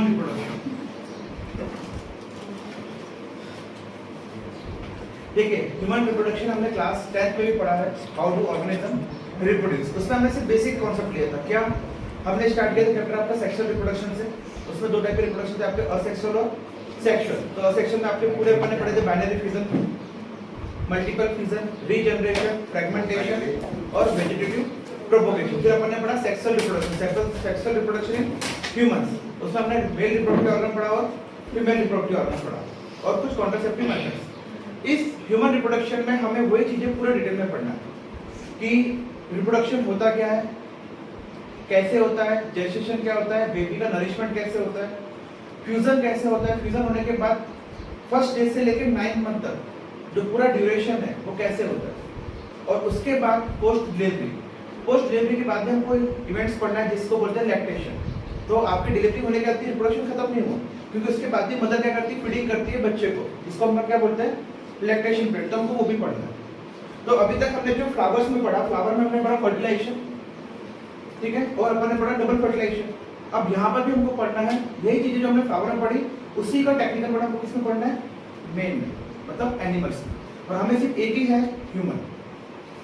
Human reproduction. देखिए human reproduction हमने class 10th में भी पढ़ा है, हाउ टू ऑर्गेनिज्म रिप्रोड्यूस। उसमें हमने सिर्फ बेसिक कॉन्सेप्ट लिया था। क्या हमने स्टार्ट किया था चैप्टर आपका सेक्सुअल रिप्रोडक्शन से। उसमें दो टाइप के रिप्रोडक्शन थे आपके, असेक्सुअल और सेक्सुअल। तो असेक्सुअल में आपके पूरे अपने पढ़े थे binary fusion, multiple fusion, regeneration, fragmentation और वेजिटेटिव प्रोपोगेशन। फिर अपन ने पढ़ा sexual reproduction, sexual reproduction in humans. उसमें हमने मेल रिप्रोडक्टिव ऑर्गन पढ़ा और फीमेल रिप्रोडक्टिव ऑर्गन पढ़ा और कुछ कॉन्ट्रासेप्टिव मेथड्स। इस ह्यूमन रिप्रोडक्शन में हमें वही चीजें पूरे डिटेल में पढ़ना है कि रिप्रोडक्शन होता क्या है, कैसे होता है, जेस्टेशन क्या होता है, बेबी का नरिशमेंट कैसे होता है, फ्यूजन कैसे होता है, फ्यूजन होने के बाद फर्स्ट डे से लेकर 9th मंथ तक जो पूरा ड्यूरेशन है वो कैसे होता है, और उसके बाद पोस्ट डिलीवरी। पोस्ट डिलीवरी के बाद में हमको इवेंट्स पढ़ना है जिसको बोलते हैं लैक्टेशन। तो आपकी डिलीवरी होने के बाद रिप्रोडक्शन खत्म नहीं हुआ, क्योंकि उसके बाद ही मदर क्या करती है, फीडिंग करती है बच्चे को, जिसको हम क्या बोलते हैं लैक्टेशन पीरियड। तो हमको वो भी पढ़ना है। तो अभी तक हमने जो फ्लावर्स में पढ़ा, फ्लावर में हमने पढ़ा फर्टिलाइजेशन, ठीक है, और अपन ने पढ़ा डबल फर्टिलाइजेशन। अब यहाँ पर भी हमको पढ़ना है यही चीजें जो हमने फ्लावर में पढ़ी, उसी का टेक्निकल पढ़ा हमको किसमें पढ़ना है, मेन में, मतलब एनिमल्स में। और हमें सिर्फ एक ही है ह्यूमन,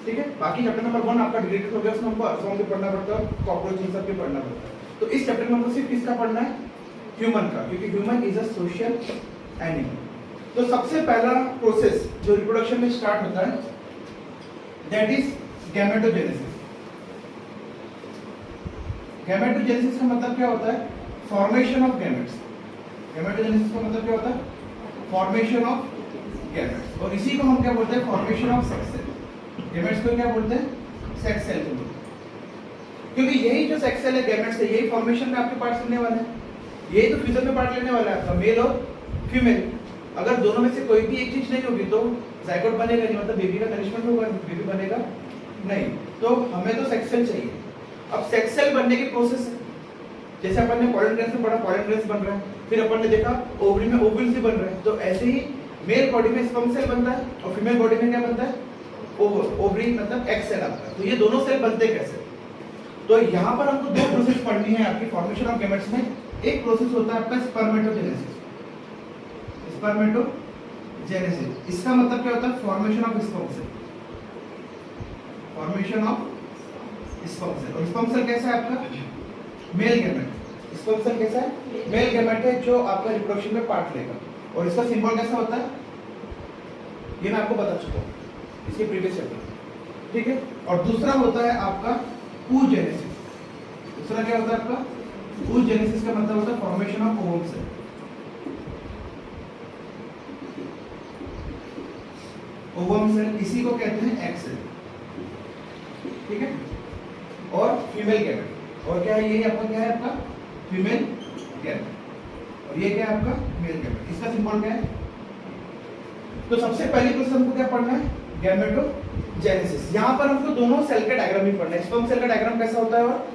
ठीक है। बाकी चैप्टर नंबर 1 आपका डिलीटेड हो गया, उसमें हमको अर्थों भी पढ़ना पड़ता है, कॉकरोच इन सब भी पढ़ना पड़ता है। तो इस चैप्टर में हमको सिर्फ किसका पढ़ना है, ह्यूमन का, क्योंकि human is a social animal. तो सबसे पहला प्रोसेस जो रिप्रोडक्शन में स्टार्ट होता है दैट इज गैमेटोजेनेसिस। गैमेटोजेनेसिस का मतलब क्या होता है, फॉर्मेशन ऑफ गैमेट्स। गैमेटोजेनेसिस का मतलब क्या होता है, फॉर्मेशन ऑफ गैमेट्स। और इसी को हम क्या बोलते हैं, formation of sex cell. Gametes को क्या बोलते हैं, सेक्स सेल को बोलते हैं, क्योंकि यही जो सेक्स सेल है गैमेट्स है, यही फॉर्मेशन में आपके पार्ट्स लेने वाले हैं, यही तो फ्यूजन में पार्ट लेने वाला है आपका, मेल और फीमेल। अगर दोनों में से कोई भी एक चीज नहीं होगी तो जाइगोट बनेगा नहीं, मतलब बेबी का नरिशमेंट होगा, बेबी बनेगा नहीं। तो हमें तो सेक्स सेल चाहिए। अब सेक्स सेल बनने की प्रोसेस है, जैसे अपन ने पॉलन ग्रैंस में पढ़ा, पॉलन ग्रैंस बन रहा है, फिर अपन ने देखा ओवरी में ओवल्स भी बन रहे हैं। तो ऐसे ही मेल बॉडी में स्पर्म सेल बनता है और फीमेल बॉडी में क्या बनता है, ओवरी मतलब एग सेल आता है। तो ये दोनों सेल बनते कैसे, तो यहाँ पर हमको दो प्रोसेस पढ़नी है आपकी फॉर्मेशन ऑफ गैमेट्स में। एक प्रोसेस होता है आपका स्पर्मेटोजेनेसिस। स्पर्मेटोजेनेसिस इसका मतलब क्या होता है, formation of sperm cell. Formation of sperm cell. और स्पर्म सेल कैसा है आपका, मेल गैमेट। स्पर्म सेल कैसा है, मेल गैमेट है जो आपका रिप्रोडक्शन में पार्ट लेगा। और इसका सिंबल कैसा होता है, ये मैं आपको बता चुका हूँ इसके प्रीवियस चैप्टर, ठीक है। और दूसरा होता है आपका oogenesis। दूसरा क्या होता है आपका oogenesis का मतलब होता है formation of ovum cell. Ovum cell इसी को कहते हैं एग सेल, ठीक है। और फीमेल गैमेट, और क्या है ये आपका, क्या है आपका फीमेल गैमेट, और ये क्या है आपका मेल गैमेट। इसका सिंबल क्या है, तो सबसे पहली प्रोसेस हमको क्या पढ़ना है, गैमेटोजेनेसिस। यहाँ पर हमको दोनों सेल का डायग्राम ही पढ़ना है, स्पर्म सेल का डायग्राम कैसा होता है और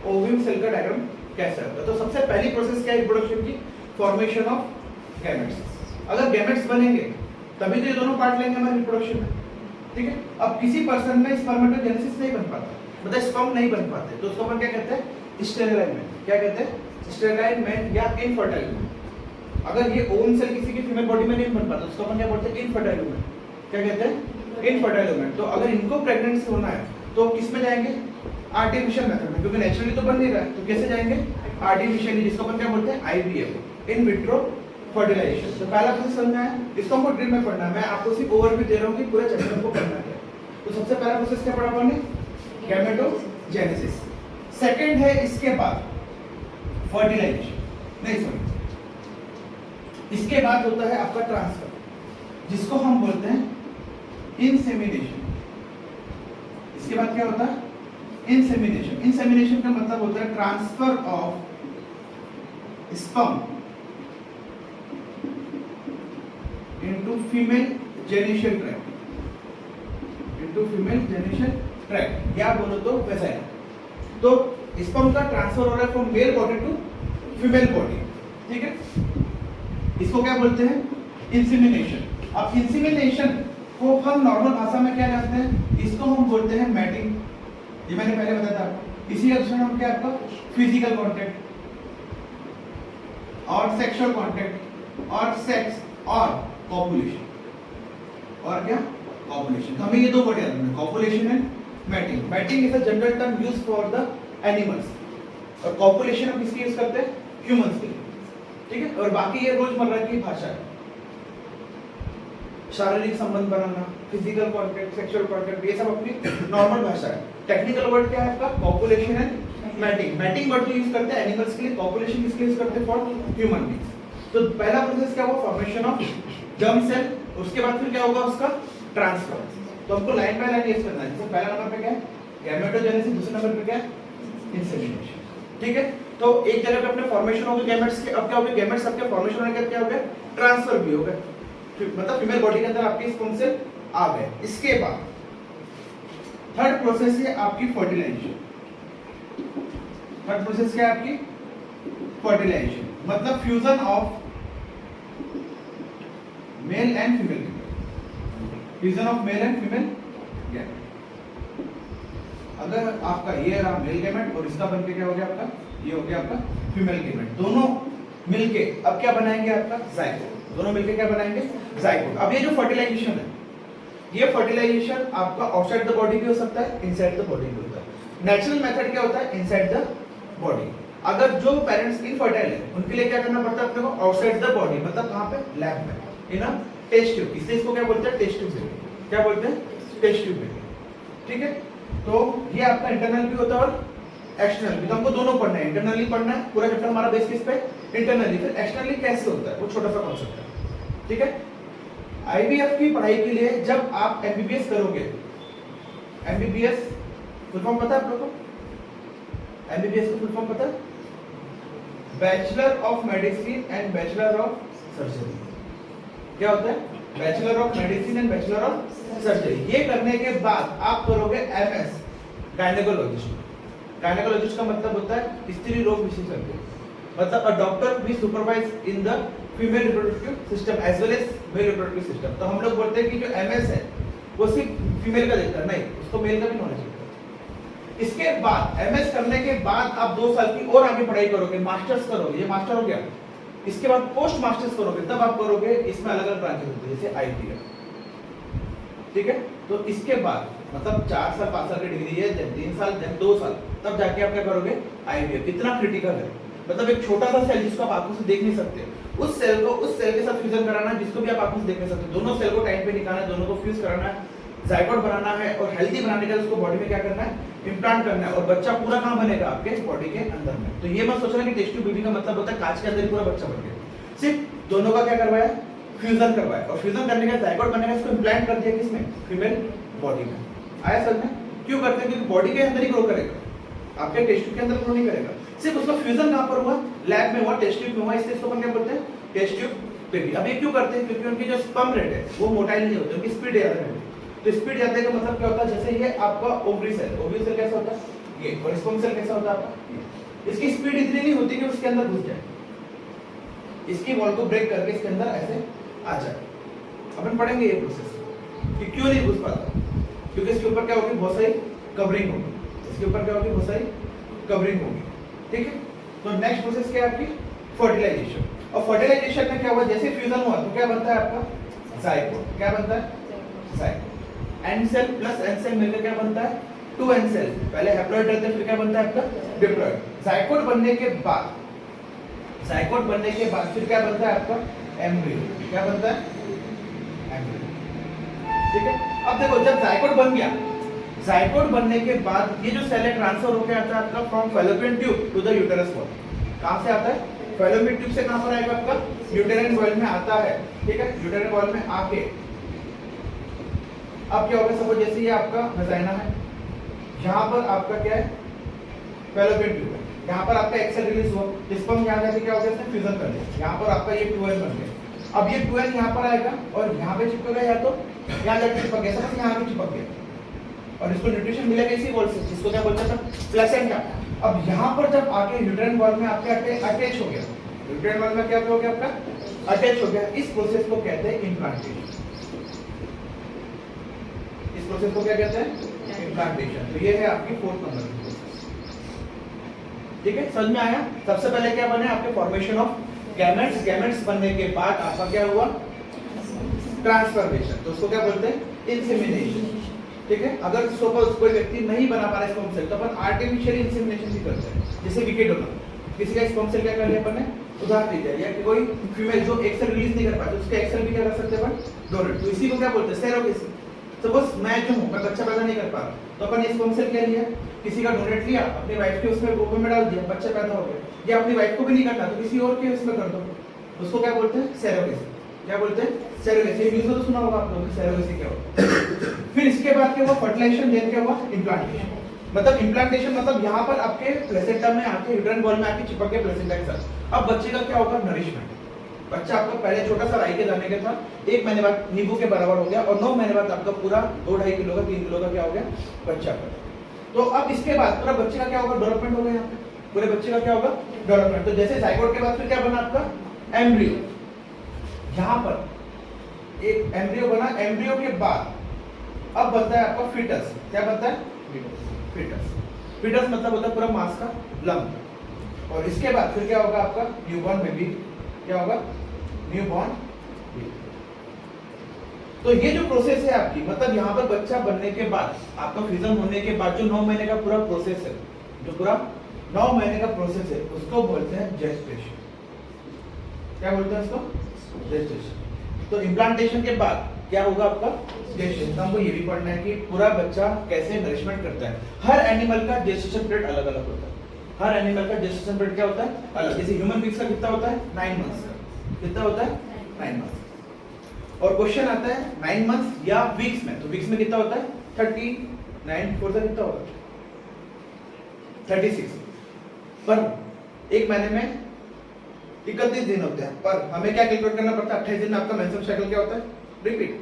ओवम सेल का डायग्राम कैसा होता है। तो सबसे पहली प्रोसेस क्या है रिप्रोडक्शन की, फॉर्मेशन ऑफ गैमेट्स। अगर गैमेट्स बनेंगे तभी तो ये दोनों पार्ट लेंगे हमारे रिप्रोडक्शन में, ठीक है। अब किसी पर्सन में स्पर्मेटोजेनेसिस नहीं बन पाता, मतलब स्पर्म नहीं बन पाते, तो उसको अपन क्या कहते हैं, स्टेराइल मैन। क्या कहते हैं, स्टेराइल मैन या इनफर्टाइल मैन। अगर ये ओवम सेल किसी की फीमेल बॉडी में नहीं बन पाता, उसको अपन क्या बोलते हैं, इनफर्टाइल वुमन। क्या कहते हैं, इनफर्टाइल वुमन। तो अगर इनको प्रेगनेंसी होना है तो किस में जाएंगे, आर्टिफिशियल मेथड में, क्योंकि नेचुरली तो बन नहीं रहा है, तो कैसे जाएंगे, आर्टिफिशियली, जिसको अपन क्या बोलते हैं, आईवीएफ, इन विट्रो फर्टिलाइजेशन। तो पहला प्रोसेस समझ में आया, इसको हमको डिटेल में पढ़ना है। मैं आपको सिर्फ ओवरव्यू दे रहा हूँ कि पूरे चैप्टर को पढ़ना है। तो सबसे पहला प्रोसेस क्या पढ़ा अपन ने, गैमेटोजेनेसिस। सेकंड है इसके बाद फर्टिलाइजेशन, नहीं सॉरी, इसके बाद होता है आपका ट्रांसफर, जिसको हम बोलते हैं इंसेमिनेशन। इसके बाद क्या होता है, इंसेमिनेशन। इंसेमिनेशन का मतलब होता है transfer of sperm into female genital tract, into female genital tract, या बोलो तो वेजाइना। तो स्पर्म का ट्रांसफर हो रहा है from male body to female body, ठीक है। इसको क्या बोलते हैं, इंसेमिनेशन। अब इंसेमिनेशन को हम नॉर्मल भाषा में क्या जानते हैं, इसको हम बोलते हैं मैटिंग। ये मैंने पहले बताया था आपको। इसी अक्षर हम क्या आपका फिजिकल कांटेक्ट। और सेक्सुअल कांटेक्ट और सेक्स और कॉपुलेशन और क्या कॉपुलेशन। तो हमें ये दो वर्ड याद रखना, copulation and mating. Mating is a general term used for the animals और कॉपुलेशन हम किसके यूज करते हैं, ह्यूमंस के लिए, ठीक है। और बाकी ये रोजमर्रा की भाषा है, शारीरिक संबंध बनाना, फिजिकल कांटेक्ट, सेक्सुअल कांटेक्ट, ये सब अपनी नॉर्मल भाषा है। टेक्निकल वर्ड क्या है आपका, population and mating. Mating word use करते हैं एनिमल्स के लिए, पॉपुलेशन किसके यूज करते हैं, फॉर ह्यूमन बीइंग्स। तो पहला प्रोसेस क्या हुआ, फॉर्मेशन ऑफ जर्म सेल, उसके बाद फिर क्या होगा उसका ट्रांसफर। तो हमको लाइन बाय लाइन यूज करना है। तो पहला नंबर पे क्या है गैमेटोजेनेसिस, दूसरे नंबर पे क्या है इंसेमिनेशन, ठीक है। तो एक जगह पे अपने फॉर्मेशन हो गए गैमेट्स के, अब क्या हो गया, गैमेट्स सबके फॉर्मेशन होने के बाद क्या हो गया, ट्रांसफर भी हो गया, मतलब फीमेल बॉडी के अंदर आपके स्पर्म सेल आ गए। इसके बाद थर्ड प्रोसेस है आपकी फर्टिलाइजेशन। थर्ड प्रोसेस क्या है आपकी फर्टिलाइजेशन, मतलब fusion of male and female, fusion of male and female gamete. अगर आपका ये रहा मेल गैमेट और इसका बनके क्या हो गया आपका, ये हो गया आपका फीमेल गैमेट, दोनों मिलके अब क्या बनाएंगे आपका जाइगोट। दोनों मिलके क्या बनाएंगे जाइगोट। अब ये जो फर्टिलाइजेशन है, ये फर्टिलाइजेशन आपका आउटसाइड द बॉडी भी हो सकता है, इनसाइड द बॉडी भी होता है। नेचुरल मेथड क्या होता है, इनसाइड द बॉडी। अगर जो पेरेंट्स इनफर्टाइल है उनके लिए क्या करना पड़ता है अपने को, आउटसाइड द बॉडी, मतलब कहां पे, लैब में, इन अ टेस्ट ट्यूब। इसलिए इसको क्या बोलते हैं, टेस्ट ट्यूब बेबी। क्या बोलते हैं, टेस्ट ट्यूब बेबी, ठीक है। तो ये आपका इंटरनल भी होता है और एक्सटर्नल भी। तो हमको दोनों पढ़ना है, इंटरनली पढ़ना है, पूरा चैप्टर हमारा बेस किस पे, इंटरनली। फिर एक्सटर्नली कैसे होता है वो छोटा सा कॉन्सेप्ट है, ठीक है। आईवीएफ की पढ़ाई के लिए जब आप एमबीबीएस करोगे, एमबीबीएस फुल फॉर्म पता है आप लोगों को, एमबीबीएस का फुल फॉर्म पता है, bachelor of medicine and bachelor of surgery. क्या होता है, bachelor of medicine and bachelor of surgery. ये करने के बाद आप करोगे एमएस गायनेकोलॉजिस्ट। गायनेकोलॉजिस्ट का मतलब होता है स्त्री रोग विशेषज्ञ, मतलब अ डॉक्टर भी supervise in the female reproductive system as well as male reproductive system. तो हम लोग बोलते हैं कि जो एमएस है वो सिर्फ फीमेल का देखता है, नहीं, उसको मेल का भी नॉलेज होता है। इसके बाद एमएस करने के बाद आप 2 साल की और आगे पढ़ाई करोगे, मास्टर्स करोगे, ये मास्टर हो गया। इसके बाद पोस्ट मास्टर्स करोगे, तब आप करोगे, इसमें अलग अलग ब्रांचेस होती है, जैसे आईटीआई, ठीक है। तो इसके बाद मतलब 4 साल 5 साल की डिग्री है, जब 3 साल, जब 2 साल, तब जाके आप क्या करोगे आईवीएफ। इतना क्रिटिकल है, मतलब एक छोटा सा सेल जिसको आप आंखों से देख नहीं सकते, उस सेल को उस सेल के साथ फ्यूजन कराना है, जिसको भी आप आंखों से देख नहीं सकते, दोनों सेल को टाइम पे निकालना है, दोनों को फ्यूज कराना है, जाइगोट बनाना है, और हेल्दी बनाने के लिए उसको बॉडी में क्या करना है, इम्प्लांट करना है, और बच्चा पूरा कहां बनेगा, आपके बॉडी के अंदर में। तो ये मत सोचना कि टेस्ट ट्यूब बेबी का मतलब होता है कांच के अंदर ही पूरा बच्चा बन गया, सिर्फ दोनों का क्या करवाया, फ्यूजन करवाया, और फ्यूजन करने के बाद जाइगोट बनेगा, इसको इम्प्लांट कर दिया किसमें, फीमेल बॉडी में। आया समझ में? क्यों करते हैं, क्योंकि बॉडी के अंदर ही ग्रो करेगा, आपके टेस्ट ट्यूब के अंदर ग्रो नहीं करेगा। सिर्फ उसका फ्यूजन कहां पर हुआ, लैब में हुआ, टेस्ट ट्यूब में हुआ, इसलिए इसको अपन क्या बोलते हैं, टेस्ट ट्यूब बेबी। अब ये क्यों करते हैं, क्योंकि उनकी जो स्पर्म रेट है वो मोटाइल नहीं होती, उनकी स्पीड ज्यादा है। तो स्पीड ज्यादा का मतलब क्या होता है, जैसे ये आपका ओवरी सेल, ओवरी सेल कैसा होता है ये, और स्पर्म सेल कैसा होता है आपका, इसकी स्पीड इतनी नहीं होती कि उसके अंदर घुस जाए, इसकी वॉल को ब्रेक करके इसके अंदर ऐसे आ जाए। अपन पढ़ेंगे ये प्रोसेस कि क्यों नहीं घुस पाता, क्योंकि इसके ऊपर क्या होगी, बहुत सारी कवरिंग होगी, इसके ऊपर क्या होगी, बहुत सारी कवरिंग होगी, ठीक है। तो नेक्स्ट प्रोसेस क्या है आपकी, फर्टिलाइजेशन। और फर्टिलाइजेशन में क्या हुआ, जैसे फ्यूजन हुआ तो क्या बनता है आपका जाइगोट। क्या बनता है zygote. N cell plus N cell मिलकर क्या बनता है, 2 एन सेल। पहले हैप्लॉइड रहते हैं, फिर क्या बनता है आपका डिप्लॉइड। जाइगोट बनने के बाद, जाइगोट बनने के बाद फिर क्या बनता है आपका एम्ब्रियो। क्या बनता है एम्ब्रियो, ठीक है। अब देखो जब जाइगोट बन गया, जाइगोट बनने के बाद ये जो सेल है ट्रांसफर होकर आता है आपका from fallopian tube to the uterus wall. कहां से आता है, फैलोपियन ट्यूब से कहां पर आएगा आपका, यूटेराइन वॉल में आता है, ठीक है। यूटेराइन वॉल में आके अब क्या होगा, सपोज जैसे ये आपका वजाइना है, यहाँ पर आपका क्या है फैलोपियन ट्यूब है, यहाँ पर आपका एक्सेल रिलीज हुआ, स्पर्म यहाँ जाके क्या हो गया, इसने फ्यूजन कर लिया, यहाँ पर आपका ये 2n बन गया। अब ये 2n यहाँ पर आएगा और यहाँ पे चिपकेगा, या तो यहाँ जाके चिपक गया, समझ यहाँ पे चिपक गया, और इसको न्यूट्रिशन मिलेगा इसी वॉल से, जिसको क्या बोलते हैं प्लेसेंटा। अब यहाँ पर जब आके यूटेराइन वॉल में आपके अटैच हो गया, यूटेराइन वॉल में क्या हो गया आपका अटैच हो गया, इस प्रोसेस को कहते हैं इम्प्लांटेशन। इस प्रोसेस को क्या कहते हैं, इम्प्लांटेशन। तो ये है आपकी 4th नंबर की, ठीक है। समझ में आया। सबसे पहले क्या बने आपके फॉर्मेशन ऑफ गैमेट्स बनने के बाद आपका क्या हुआ, ट्रांसफॉर्मेशन, तो उसको क्या बोलते हैं, इंसेमिनेशन। ठीक है, अगर सपोज कोई व्यक्ति नहीं बना पा रहा स्पर्म सेल तो अपन आर्टिफिशियल इंसेमिनेशन भी करते हैं, जैसे विकेट होना, किसी का स्पर्म सेल क्या कर लिया अपन ने, उधार दी जाए, या कि कोई फीमेल जो एग सेल रिलीज नहीं कर पाती उसका एग सेल भी क्या कर सकते हैं अपन, डोनेट। तो इसी को क्या बोलते हैं, सेरोगेसी। सपोज मैं जो हूं, मैं बच्चा पैदा नहीं कर पा रहा, तो अपन ने स्पर्म सेल क्या लिया, किसी का डोनेट लिया, अपनी वाइफ के उसमें गोबर में डाल दिया, बच्चा पैदा हो गया, या अपनी वाइफ को भी नहीं करना तो किसी और के उसमें कर दो, उसको क्या बोलते हैं, सेरोगेसी। क्या बोलते हैं, सेरोगेसी। न्यूज़ में तो सुना होगा आप लोगों ने, सेरोगेसी क्या होता है। फिर इसके बाद क्या हुआ, फर्टिलाइजेशन, देन क्या हुआ, इम्प्लांटेशन। मतलब इम्प्लांटेशन मतलब यहाँ पर आपके प्लेसेंटा में आके, यूट्राइन वॉल में आके चिपक के प्लेसेंटा के साथ। अब बच्चे का क्या होगा, नरिशमेंट। बच्चा आपका पहले छोटा सा राई के दाने के था, 1 महीने बाद नींबू के बराबर हो गया, और 9 महीने बाद आपका पूरा 2-2.5 किलो का, 3 किलो का क्या हो गया, बच्चा का। तो अब इसके बाद पूरा बच्चे का क्या होगा, डेवलपमेंट होगा, यहाँ पे पूरे बच्चे का क्या होगा, डेवलपमेंट। तो जैसे जाइगोट के बाद फिर क्या बना आपका, एम्ब्रियो। यहाँ पर एक एम्ब्रियो बना, एम्ब्रियो के बाद अब बनता है आपका फीटस। क्या बनता है, फीटस। फीटस मतलब होता है पूरा मांस का लंप। और इसके बाद फिर क्या होगा आपका, न्यूबॉर्न बेबी। क्या होगा, न्यूबॉर्न बेबी। तो ये जो प्रोसेस है आपकी, मतलब यहाँ पर बच्चा बनने के बाद, आपका फ्रीजन होने के बाद जो 9 महीने का पूरा प्रोसेस है, जो पूरा 9 महीने का प्रोसेस है, उसको बोलते हैं जेस्टेशन। क्या बोलते हैं उसको, जेस्टेशन। तो इम्प्लांटेशन के बाद क्या होगा आपका, जेस्टेशन। तो हमको ये भी पढ़ना है कि पूरा बच्चा कैसे नरिशमेंट करता है। हर एनिमल का जेस्टेशन पीरियड अलग अलग होता है। हर एनिमल का जेस्टेशन पीरियड क्या होता है, अलग। जैसे ह्यूमन बींग्स का कितना होता है, 9 मंथ्स का। कितना होता है, 9 मंथ्स। और क्वेश्चन आता है 9 मंथ्स या वीक्स में, तो वीक्स में कितना होता है, 39 4 से कितना होगा, 36। पर एक महीने में 31 दिन होते हैं, पर हमें क्या कैलकुलेट करना पड़ता है, 28 दिन में आपका मेंस्ट्रुअल साइकिल क्या होता है, रिपीट।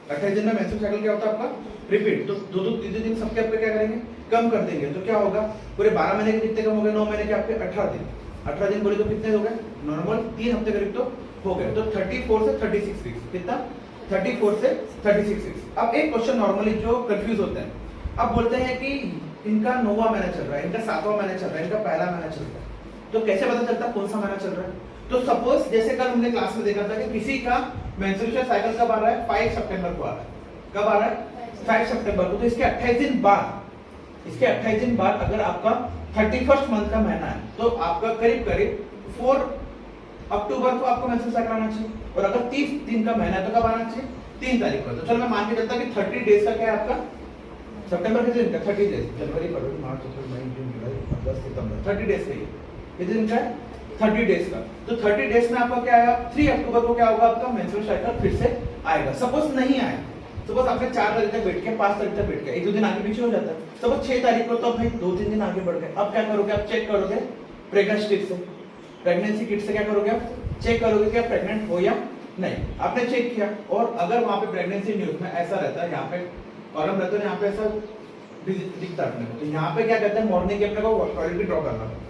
28 दिन में मेंस्ट्रुअल साइकिल क्या होता है आपका, रिपीट। तो 2-2 दिन सबके आपके क्या करेंगे, कम कर देंगे। तो क्या होगा, पूरे 12 महीने के कितने कम हो गए, 9 महीने के आपके 18 दिन। 18 दिन बोले तो कितने हो गए, नॉर्मल 3 हफ्ते करीब तो हो गए। तो 34 से 36 वीक्स। कितना, 34 से 36 वीक्स। अब एक क्वेश्चन नॉर्मली जो कंफ्यूज होते हैं, अब बोलते हैं कि इनका 9वां महीना चल रहा है, इनका 7वां महीना चल रहा है, इनका पहला महीना चल रहा है, तो कैसे पता चलता है कौन सा महीना चल रहा है। तो सपोज जैसे कल हमने क्लास में देखा था कि किसी का मेंस्ट्रुअल साइकिल कब आ रहा है, 5 सितंबर को आ रहा है। कब आ रहा है, 5 सितंबर को। तो इसके 28 दिन बाद अगर आपका 31st मंथ का महीना है, तो आपका करीब 4 अक्टूबर को आपको मेंस्ट्रुअल साइकिल आना चाहिए। और अगर 30 दिन का महीना है तो कब आना चाहिए, 3 तारीख को। तो चलो मैं मान के चलता कि 30 डेज का क्या है आपका, सितंबर के दिन का 30 डेज, जनवरी, फरवरी, मार्च, अप्रैल, मई, जून, जुलाई, अगस्त, सितंबर, 30 डेज का ये दिन का है, 30 डेज का। तो 30 डेज में आपका क्या आएगा, 3 अक्टूबर को क्या होगा, आपका मेंस्ट्रुअल साइकिल फिर से आएगा। सपोज नहीं आया, सपोज आपने 4 तारीख तक बैठ के, 5 तारीख तक बैठ के, 1-2 दिन आगे पीछे हो जाता है। सपोज 6 तारीख को, तो भाई 2-3 दिन आगे बढ़ गए। अब क्या करोगे, आप चेक करोगे प्रेग्नेंसी किट से, प्रेगनेंसी किट से क्या करोगे, आप चेक करोगे कि आप प्रेग्नेंट हो या नहीं। आपने चेक किया, और अगर वहां पे प्रेगनेंसी न्यूज में ऐसा रहता है, यहाँ पे कॉलम रहता है, यहाँ पे ऐसा दिखता है अपने को, तो यहाँ पे क्या कहते हैं, मॉर्निंग के अपने को टॉयलेट की ड्रॉप करना था।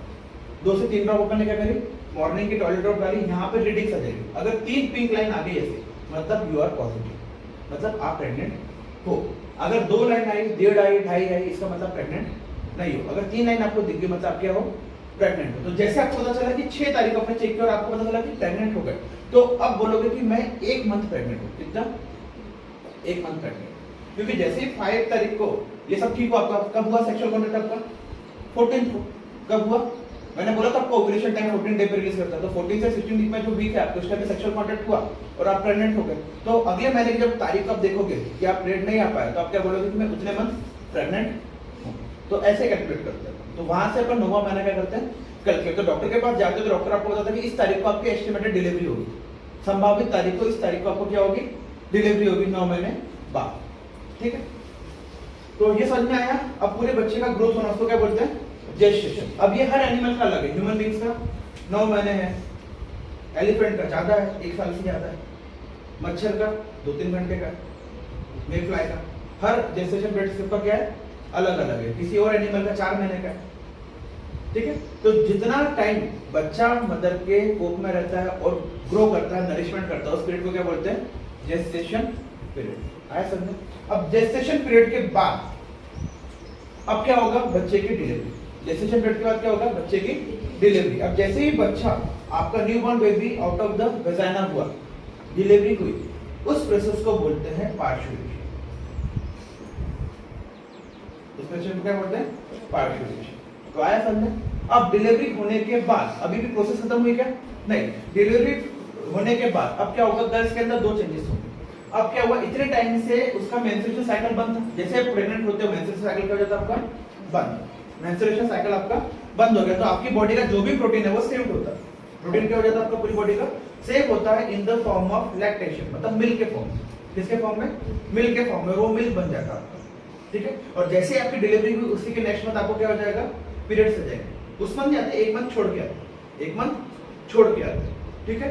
2 से 3 ड्रॉप अपन ने क्या करी, मॉर्निंग की टॉयलेट ड्रॉप डाली, यहाँ पे रीडिंग्स आ जाएगी। अगर 3 पिंक लाइन आ गई ऐसे, मतलब यू आर पॉजिटिव, मतलब आप प्रेग्नेंट हो। अगर 2 लाइन आई, 1.5 आई, 2.5 आई, इसका मतलब प्रेग्नेंट नहीं हो। अगर 3 लाइन आपको दिख गई, मतलब आप क्या हो, प्रेग्नेंट हो। तो जैसे आपको पता चला कि 6 तारीख को आपने चेक किया और आपको पता चला कि प्रेग्नेंट हो गए, तो अब बोलोगे कि मैं 1 मंथ प्रेग्नेंट हूँ। कितना, 1 मंथ प्रेग्नेंट। क्योंकि जैसे 5 तारीख को ये सब ठीक हो, आपका कब हुआ सेक्सुअल कॉन्टैक्ट, आपका 14 को। कब हुआ, मैंने बोला था आपको ओव्यूलेशन टाइम 14 डे पे रिलीज करता है, तो 14 से 16 वीक में जो वीक है आपको, उसके में सेक्सुअल कॉन्टैक्ट हुआ और आप प्रेग्नेंट हो गए। तो अगले महीने की जब तारीख आप देखोगे कि आप प्रेग्नेंट नहीं आ पाए, तो आप क्या बोलोगे कि मैं उतने मंथ प्रेग्नेंट हूँ। तो ऐसे कैलकुलेट करते हैं। तो वहां से अपन 9वां महीना क्या करते हैं, कैलकुलेट। तो डॉक्टर के पास जाते हो तो डॉक्टर आपको बताता है कि इस तारीख को आपकी एस्टिमेटेड डिलीवरी होगी, संभावित तारीख को, इस तारीख को आपको क्या होगी, डिलीवरी होगी 9 महीने बाद। ठीक है, तो ये समझ में आया। अब पूरे बच्चे का ग्रोथ होना, उसको क्या बोलते हैं, जेस्टेशन। अब ये हर एनिमल का अलग है। ह्यूमन बींग्स का 9 महीने है, एलिफेंट का ज्यादा है, 1 साल से ज्यादा है, मच्छर का 2-3 घंटे का, मे फ्लाई का। हर जेस्टेशन पीरियड सबका क्या है, अलग अलग है। किसी और एनिमल का 4 महीने का है। ठीक है, तो जितना टाइम बच्चा मदर के कोख में रहता है और ग्रो करता है, नरिशमेंट करता है, उस पीरियड को क्या बोलते हैं, जेस्टेशन पीरियड। आया समझे। अब जेस्टेशन पीरियड के बाद अब क्या होगा, बच्चे की डिलीवरी। जेस्टेशन पीरियड के बाद क्या होगा, बच्चे की डिलीवरी। अब जैसे ही बच्चा आपका newborn baby out of the vagina हुआ, डिलीवरी हुई, उस प्रोसेस को बोलते हैं पार्चुरेशन। उस प्रोसेस को क्या बोलते हैं? पार्चुरेशन। तो आया समझ में? अब डिलीवरी होने के बाद अभी भी प्रोसेस खत्म हुई क्या? नहीं, डिलीवरी होने के बाद अब क्या होगा? गर्ल्स के अंदर दो चेंजेस होंगे। अब क्या हुआ? इतने टाइम से उसका मेंस्ट्रुएशन साइकिल बंद था, जैसे प्रेग्नेंट होते हो मेंस्ट्रुएशन साइकिल क्या हो जाता है आपका? बंद। मेंस्ट्रुएशन साइकिल आपका बंद हो गया, तो आपकी बॉडी का जो भी प्रोटीन है वो सेव्ड होता है। प्रोटीन क्या हो जाता है आपका? पूरी बॉडी का सेव होता है in the form of lactation, मतलब मिल्क के फॉर्म में। किसके फॉर्म में? मिल्क के फॉर्म में, वो मिल्क बन जाता है आपका, ठीक है। और जैसे ही आपकी डिलीवरी हुई उसी के नेक्स्ट मंथ आपको क्या हो जाएगा? पीरियड्स आ जाएंगे। उस मंथ जाते, एक मंथ छोड़ के आते, एक मंथ छोड़ के आते, ठीक है।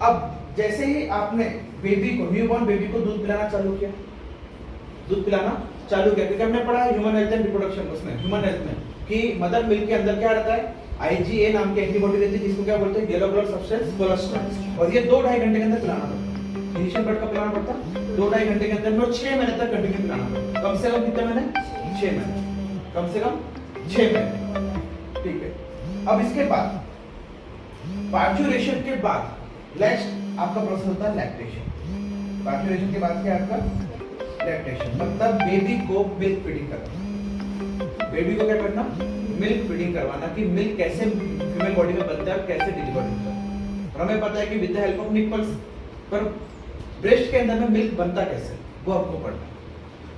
अब जैसे ही आपने बेबी को, न्यूबॉर्न बेबी को दूध पिलाना चालू किया, दूध पिलाना चालू किया, क्योंकि हमने पढ़ा है ह्यूमन हेल्थ एंड रिप्रोडक्शन उसमें, ह्यूमन हेल्थ में, कि मदर मिल्क के अंदर क्या रहता है? IgA नाम की एंटीबॉडी रहती है, जिसको क्या बोलते हैं? Yellow blood substance cholesterol. और ये 2-2.5 घंटे के अंदर पिलाना पड़ता है। इनिशियल ब्लड का पिलाना पड़ता है 2-2.5 घंटे के अंदर में, 6 महीने तक कंटिन्यू पिलाना पड़ता है। कम से कम कितने महीने? 6 महीने, कम से कम 6 महीने, ठीक है। अब इसके बाद पार्चुरेशन के बाद नेक्स्ट आपका प्रोसेस होता है लैक्टेशन। पार्चुरेशन के बाद क्या है आपका? लैक्टेशन, मतलब बेबी को मिल्क फीडिंग करना। बेबी को क्या करना? मिल्क फीडिंग करवाना, कि मिल्क कैसे फीमेल बॉडी में बनता है और कैसे डिलीवर होता है। और हमें पता है कि with the help of nipples, पर ब्रेस्ट के अंदर में मिल्क बनता कैसे, वो आपको पढ़ना है।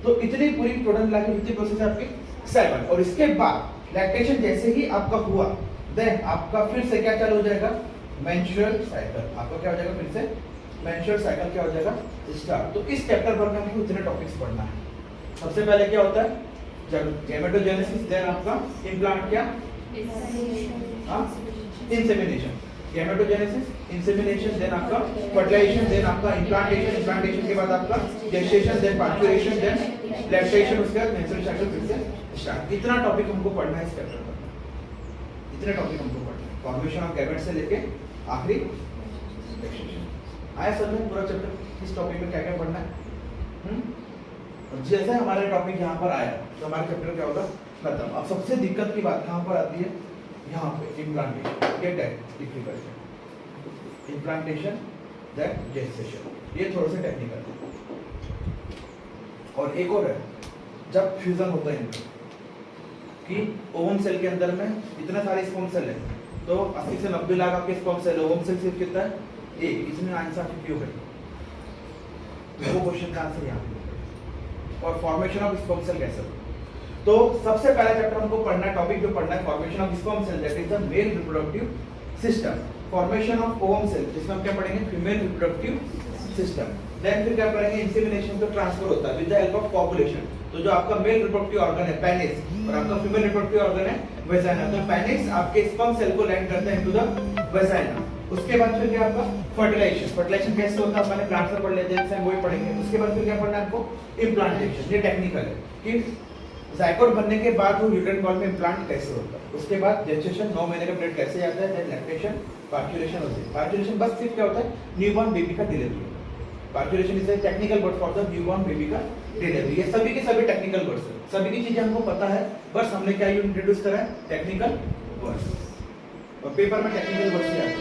तो इतनी पूरी टोटल मिला के कितनी प्रोसेस है आपकी? 7। और इसके बाद लैक्टेशन जैसे ही आपका हुआ, देन आपका फिर से क्या चालू हो जाएगा? Menstrual cycle. आपका क्या हो जाएगा? फिर से मेंस्ट्रुअल साइकिल क्या हो जाएगा? स्टार्ट। तो इस चैप्टर पर में हमको इतने टॉपिक्स पढ़ना है। सबसे पहले क्या होता है? गैमेटोजेनेसिस, देन आपका इम्प्लांट, क्या? इंसेमिनेशन। गैमेटोजेनेसिस, इंसेमिनेशन, देन आपका फर्टिलाइजेशन, देन आपका इम्प्लांटेशन, इम्प्लांटेशन के बाद आपका gestation, then parturition, then lactation, उसके बाद मेंस्ट्रुअल साइकिल फिर से स्टार्ट। इतना टॉपिक हमको पढ़ना है इस चैप्टर पर, इतने टॉपिक हमको पढ़ना है, फॉर्मेशन ऑफ गैमेट से लेके आखिरी लैक्टेशन। आया समझ में पूरा चैप्टर? इस टॉपिक में क्या क्या पढ़ना है? और जैसे हमारा टॉपिक यहाँ पर आया तो हमारा चैप्टर क्या होगा? खत्म। अब सबसे दिक्कत की बात कहाँ पर आती है? यहाँ पे implantation, get that difficult. Implantation, that gestation, ये थोड़ा सा टेक्निकल है। और एक और है, जब फ्यूजन होता है इनका, कि ओवम सेल के अंदर में इतने सारे स्पर्म सेल है, तो 80 से 90 लाख आपके स्पर्म सेल है, ओवम सेल सिर्फ कितना है? एक। इसमें आंसर क्यों है? वो क्वेश्चन का आंसर यहाँ पे। और फॉर्मेशन ऑफ स्पर्म सेल कैसे होता है? तो सबसे पहला चैप्टर हमको पढ़ना है, टॉपिक जो पढ़ना है, formation of sperm cell, that is the male reproductive system. Formation of ovum cell, जिसमें हम क्या पढ़ेंगे? Female reproductive system. देन फिर क्या पढ़ेंगे? इंसेमिनेशन तो ट्रांसफर होता है with the help of population. तो जो आपका मेल रिप्रोडक्टिव ऑर्गन है पेनिस, और आपका फीमेल रिप्रोडक्टिव ऑर्गन है वेजाइना, तो पेनिस आपके स्पर्म सेल को लैंड करता है इनटू द वेजाइना। उसके बाद फिर क्या आपका? फर्टिलाइजेशन। फर्टिलाइजेशन कैसे होता है? अपने प्लांट्स में पढ़ लेते हैं, वही पढ़ेंगे। उसके बाद फिर क्या पढ़ना है आपको? इम्प्लांटेशन। ये टेक्निकल है कि जायकोट बनने के बाद वो यूट्राइन वॉल में इम्प्लांट कैसे होता है। उसके बाद जेस्टेशन, 9 महीने का पीरियड कैसे आता है, देन लैक्टेशन, पार्चुरेशन होती है। पार्चुरेशन बस सिर्फ क्या होता है? न्यूबॉर्न बेबी का delivery. Parturition is a technical word for the newborn baby का डिलीवरी। ये सभी के सभी टेक्निकल वर्ड्स हैं, सभी की चीजें हमको पता है, बस हमने क्या इंट्रोड्यूस करा है? Technical words. और पेपर में टेक्निकल वर्ड्स ही आते हैं,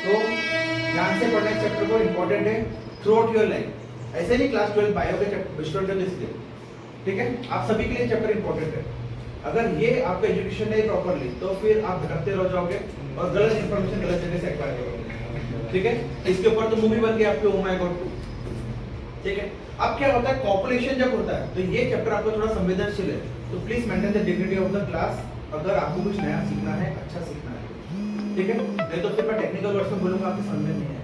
तो ध्यान से पढ़ना इस चैप्टर को, इंपॉर्टेंट है थ्रू आउट योर लाइफ। ऐसे नहीं क्लास 12 बायो के स्टूडेंट है इसलिए, ठीक है? आप सभी के लिए चैप्टर इंपॉर्टेंट है। अगर ये आपका एजुकेशन नहीं प्रॉपरली, तो फिर आप भटकते रह जाओगे और गलत इंफॉर्मेशन गलत जगह से एक्वायर करोगे, ठीक है? इसके ऊपर तो मूवी बन गई आपके ओ माय गॉड 2, ठीक है? अब क्या होता है? पॉपुलेशन जब होता है तो ये चैप्टर आपको थोड़ा संवेदनशील है, तो please maintain the dignity of the class. अगर आपको कुछ नया सीखना है, अच्छा सीखना है, ठीक है? नहीं तो फिर मैं टेक्निकल वर्ड्स में बोलूंगा, आपको समझ में नहीं आएगा।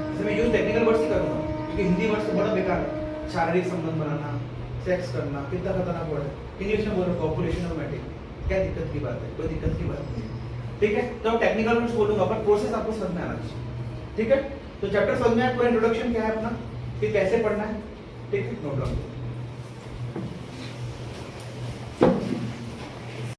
जैसे मैं यूज टेक्निकल वर्ड्स ही करूंगा, क्योंकि हिंदी वर्ड्स तो बड़ा बेकार है। शारीरिक संबंध बनाना, सेक्स करना, कितना खतरनाक वर्ड है। इंग्लिश में बोलो पॉपुलेशन ऑफ मैटिक, क्या दिक्कत की बात है? कोई दिक्कत की बात नहीं है, ठीक है? तो टेक्निकल वर्ड्स बोलूंगा, पर प्रोसेस आपको समझ में आना चाहिए, ठीक है? तो चैप्टर समझ में आया, पूरा इंट्रोडक्शन क्या है अपना, कि कैसे पढ़ना है, ठीक है? No problem.